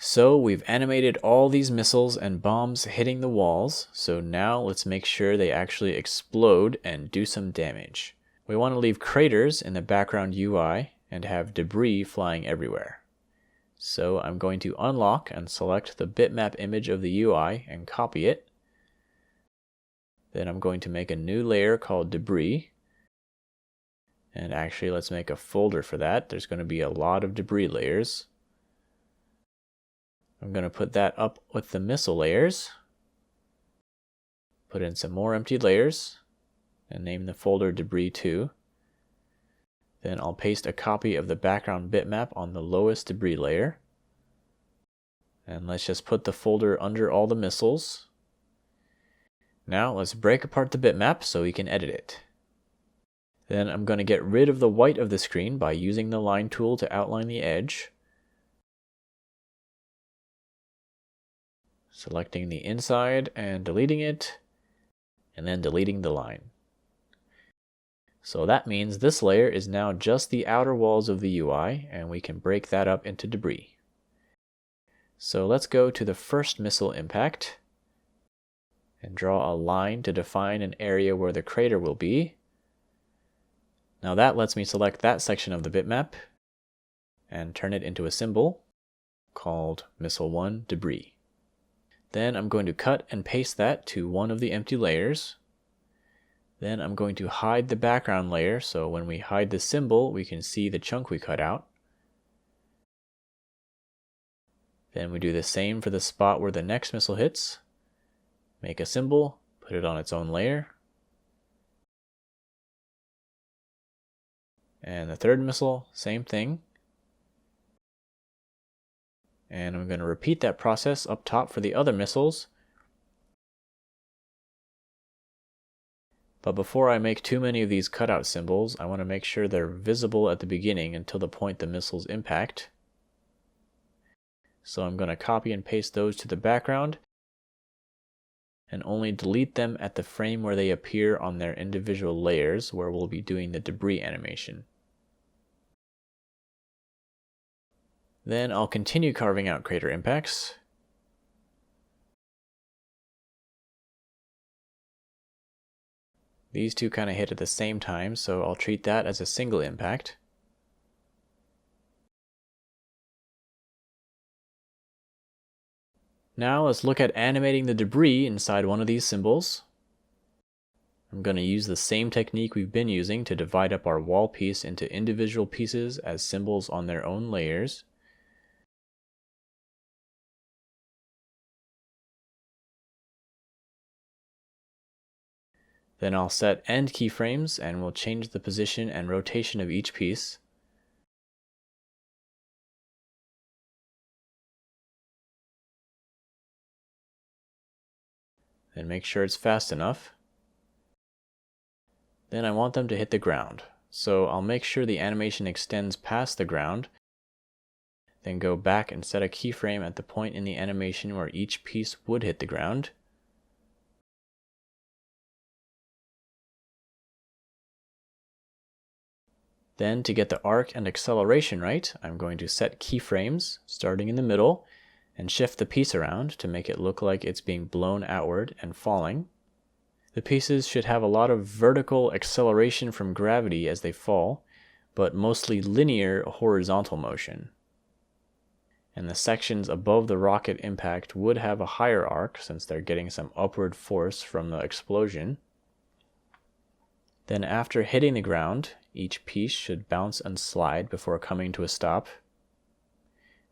So we've animated all these missiles and bombs hitting the walls, so now let's make sure they actually explode and do some damage. We want to leave craters in the background UI and have debris flying everywhere. So I'm going to unlock and select the bitmap image of the UI and copy it. Then I'm going to make a new layer called debris. And actually, let's make a folder for that. There's going to be a lot of debris layers. I'm going to put that up with the missile layers. Put in some more empty layers and name the folder debris 2. Then I'll paste a copy of the background bitmap on the lowest debris layer. And let's just put the folder under all the missiles. Now let's break apart the bitmap so we can edit it. Then I'm going to get rid of the white of the screen by using the line tool to outline the edge. Selecting the inside and deleting it, and then deleting the line. So that means this layer is now just the outer walls of the UI, and we can break that up into debris. So let's go to the first missile impact and draw a line to define an area where the crater will be. Now that lets me select that section of the bitmap and turn it into a symbol called Missile 1 Debris. Then I'm going to cut and paste that to one of the empty layers. Then I'm going to hide the background layer so when we hide the symbol we can see the chunk we cut out. Then we do the same for the spot where the next missile hits. Make a symbol, put it on its own layer. And the third missile, same thing. And I'm going to repeat that process up top for the other missiles. But before I make too many of these cutout symbols, I want to make sure they're visible at the beginning until the point the missiles impact. So I'm going to copy and paste those to the background and only delete them at the frame where they appear on their individual layers where we'll be doing the debris animation. Then I'll continue carving out crater impacts. These two kind of hit at the same time, so I'll treat that as a single impact. Now let's look at animating the debris inside one of these symbols. I'm going to use the same technique we've been using to divide up our wall piece into individual pieces as symbols on their own layers. Then I'll set end keyframes and we'll change the position and rotation of each piece. Then make sure it's fast enough. Then I want them to hit the ground. So I'll make sure the animation extends past the ground. Then go back and set a keyframe at the point in the animation where each piece would hit the ground. Then to get the arc and acceleration right, I'm going to set keyframes starting in the middle and shift the piece around to make it look like it's being blown outward and falling. The pieces should have a lot of vertical acceleration from gravity as they fall, but mostly linear horizontal motion. And the sections above the rocket impact would have a higher arc since they're getting some upward force from the explosion. Then after hitting the ground, each piece should bounce and slide before coming to a stop.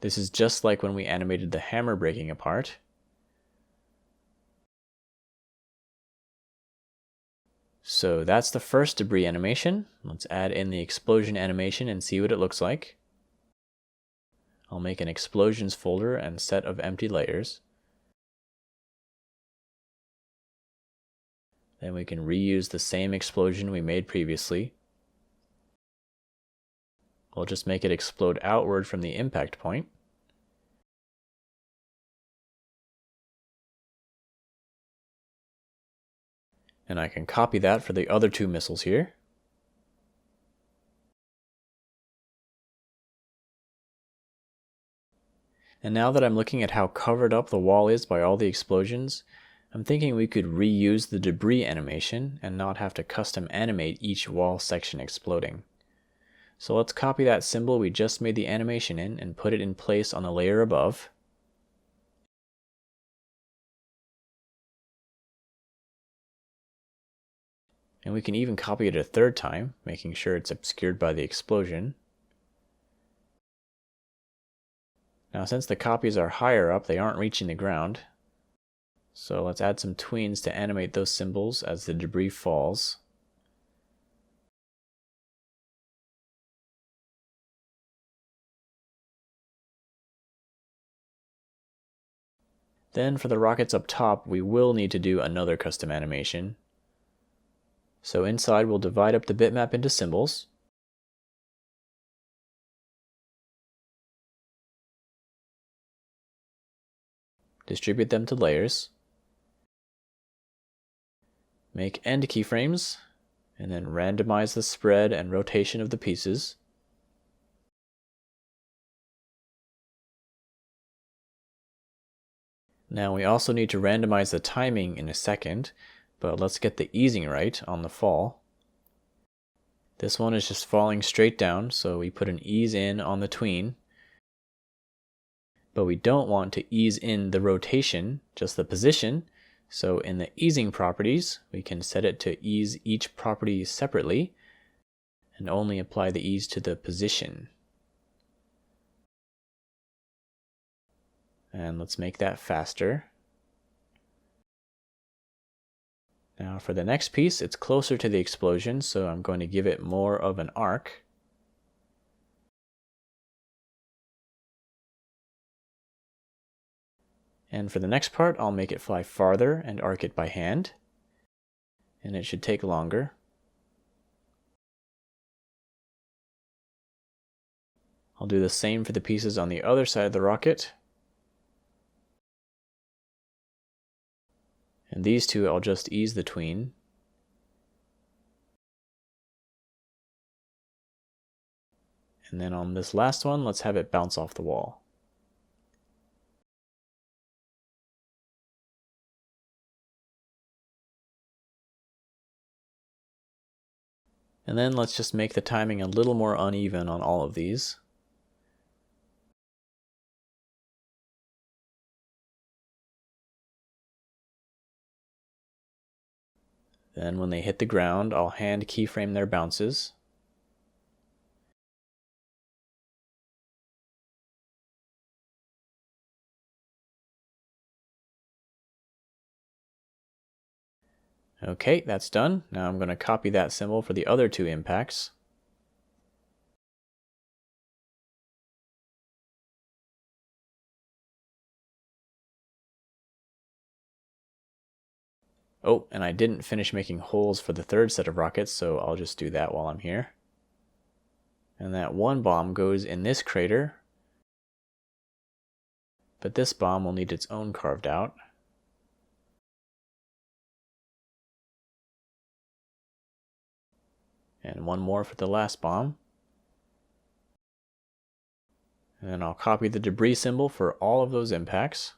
This is just like when we animated the hammer breaking apart. So that's the first debris animation. Let's add in the explosion animation and see what it looks like. I'll make an explosions folder and set of empty layers. Then we can reuse the same explosion we made previously. We'll just make it explode outward from the impact point. And I can copy that for the other two missiles here. And now that I'm looking at how covered up the wall is by all the explosions, I'm thinking we could reuse the debris animation and not have to custom animate each wall section exploding. So let's copy that symbol we just made the animation in and put it in place on the layer above. And we can even copy it a third time, making sure it's obscured by the explosion. Now since the copies are higher up, they aren't reaching the ground. So let's add some tweens to animate those symbols as the debris falls. Then for the rockets up top, we will need to do another custom animation. So inside we'll divide up the bitmap into symbols. Distribute them to layers. Make end keyframes, and then randomize the spread and rotation of the pieces. Now we also need to randomize the timing in a second, but let's get the easing right on the fall. This one is just falling straight down, so we put an ease in on the tween. But we don't want to ease in the rotation, just the position. So in the easing properties, we can set it to ease each property separately and only apply the ease to the position. And let's make that faster. Now for the next piece, it's closer to the explosion, so I'm going to give it more of an arc. And for the next part, I'll make it fly farther and arc it by hand. And it should take longer. I'll do the same for the pieces on the other side of the rocket. And these two, I'll just ease the tween. And then on this last one, let's have it bounce off the wall. And then let's just make the timing a little more uneven on all of these. Then when they hit the ground, I'll hand keyframe their bounces. Okay, that's done. Now I'm going to copy that symbol for the other two impacts. Oh, and I didn't finish making holes for the third set of rockets, so I'll just do that while I'm here. And that one bomb goes in this crater, but this bomb will need its own carved out. And one more for the last bomb. And then I'll copy the debris symbol for all of those impacts.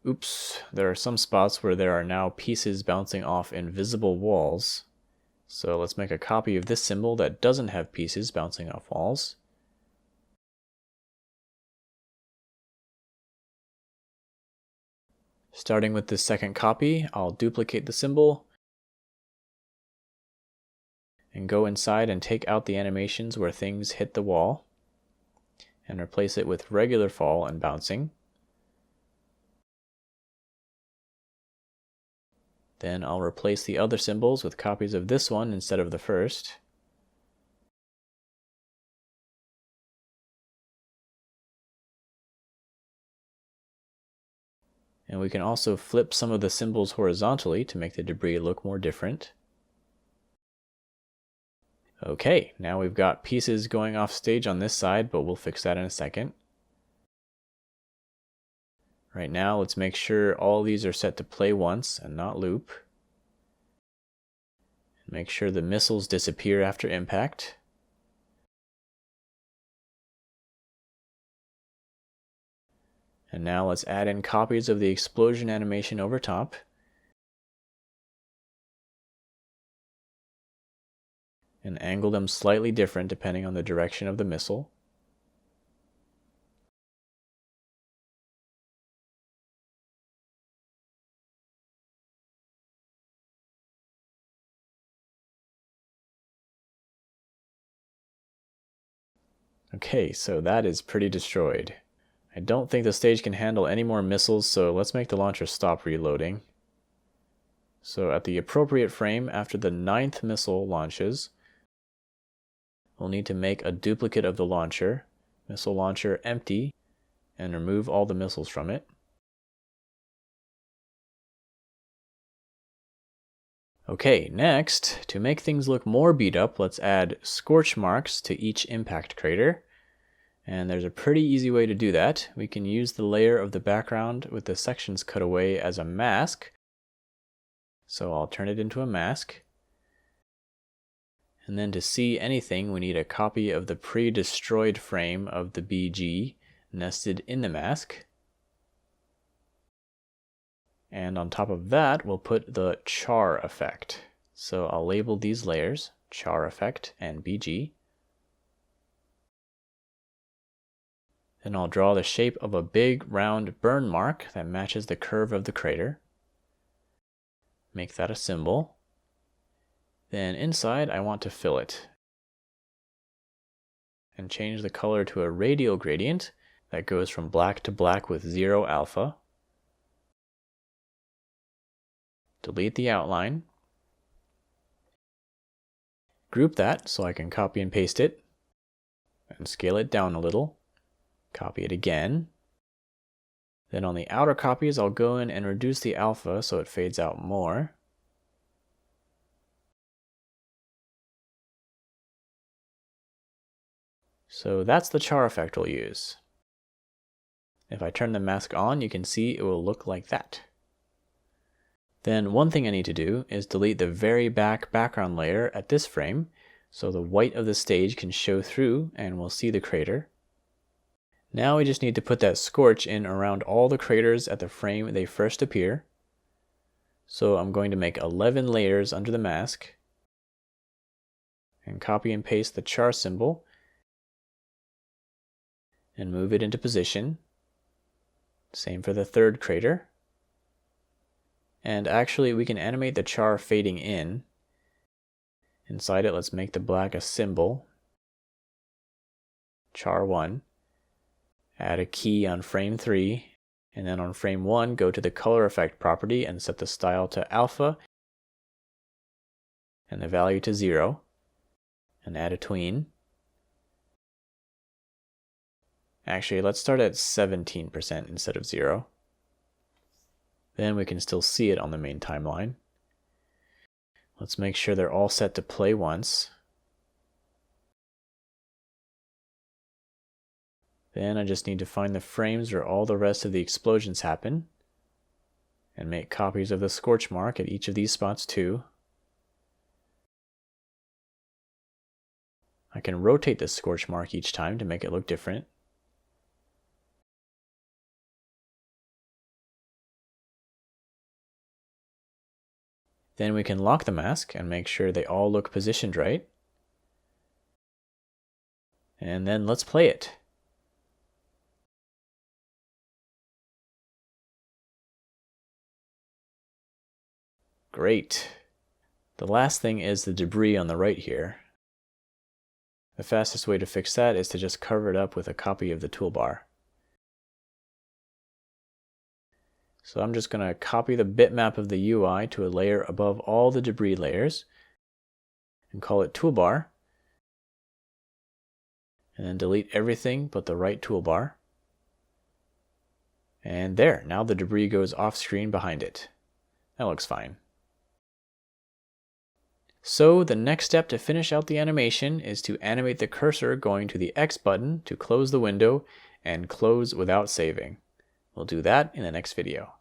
Oops, there are some spots where there are now pieces bouncing off invisible walls. So let's make a copy of this symbol that doesn't have pieces bouncing off walls. Starting with this second copy, I'll duplicate the symbol and go inside and take out the animations where things hit the wall and replace it with regular fall and bouncing. Then I'll replace the other symbols with copies of this one instead of the first. And we can also flip some of the symbols horizontally to make the debris look more different. Okay, now we've got pieces going off stage on this side, but we'll fix that in a second. Right now, let's make sure all these are set to play once and not loop. Make sure the missiles disappear after impact. And now let's add in copies of the explosion animation over top. And angle them slightly different depending on the direction of the missile. Okay, so that is pretty destroyed. I don't think the stage can handle any more missiles, so let's make the launcher stop reloading. So at the appropriate frame after the 9th missile launches, we'll need to make a duplicate of the launcher, missile launcher empty, and remove all the missiles from it. Okay, next, to make things look more beat up, let's add scorch marks to each impact crater. And there's a pretty easy way to do that. We can use the layer of the background with the sections cut away as a mask. So I'll turn it into a mask. And then to see anything, we need a copy of the pre-destroyed frame of the BG nested in the mask. And on top of that, we'll put the char effect. So I'll label these layers, char effect and BG. Then I'll draw the shape of a big round burn mark that matches the curve of the crater. Make that a symbol. Then inside, I want to fill it. And change the color to a radial gradient that goes from black to black with 0 alpha. Delete the outline. Group that so I can copy and paste it. And scale it down a little. Copy it again. Then on the outer copies, I'll go in and reduce the alpha so it fades out more. So that's the char effect we'll use. If I turn the mask on, you can see it will look like that. Then one thing I need to do is delete the very back background layer at this frame so the white of the stage can show through and we'll see the crater. Now we just need to put that scorch in around all the craters at the frame they first appear. So I'm going to make 11 layers under the mask and copy and paste the char symbol and move it into position. Same for the 3rd crater. And actually we can animate the char fading in. Inside it, let's make the black a symbol. Char 1. Add a key on frame 3. And then on frame 1, go to the color effect property and set the style to alpha. And the value to 0. And add a tween. Actually, let's start at 17% instead of 0. Then we can still see it on the main timeline. Let's make sure they're all set to play once. Then I just need to find the frames where all the rest of the explosions happen and make copies of the scorch mark at each of these spots too. I can rotate the scorch mark each time to make it look different. Then we can lock the mask and make sure they all look positioned right. And then let's play it. Great. The last thing is the debris on the right here. The fastest way to fix that is to just cover it up with a copy of the toolbar. So I'm just going to copy the bitmap of the UI to a layer above all the debris layers and call it toolbar. And then delete everything but the right toolbar. And there, now the debris goes off screen behind it. That looks fine. So the next step to finish out the animation is to animate the cursor going to the X button to close the window and close without saving. We'll do that in the next video.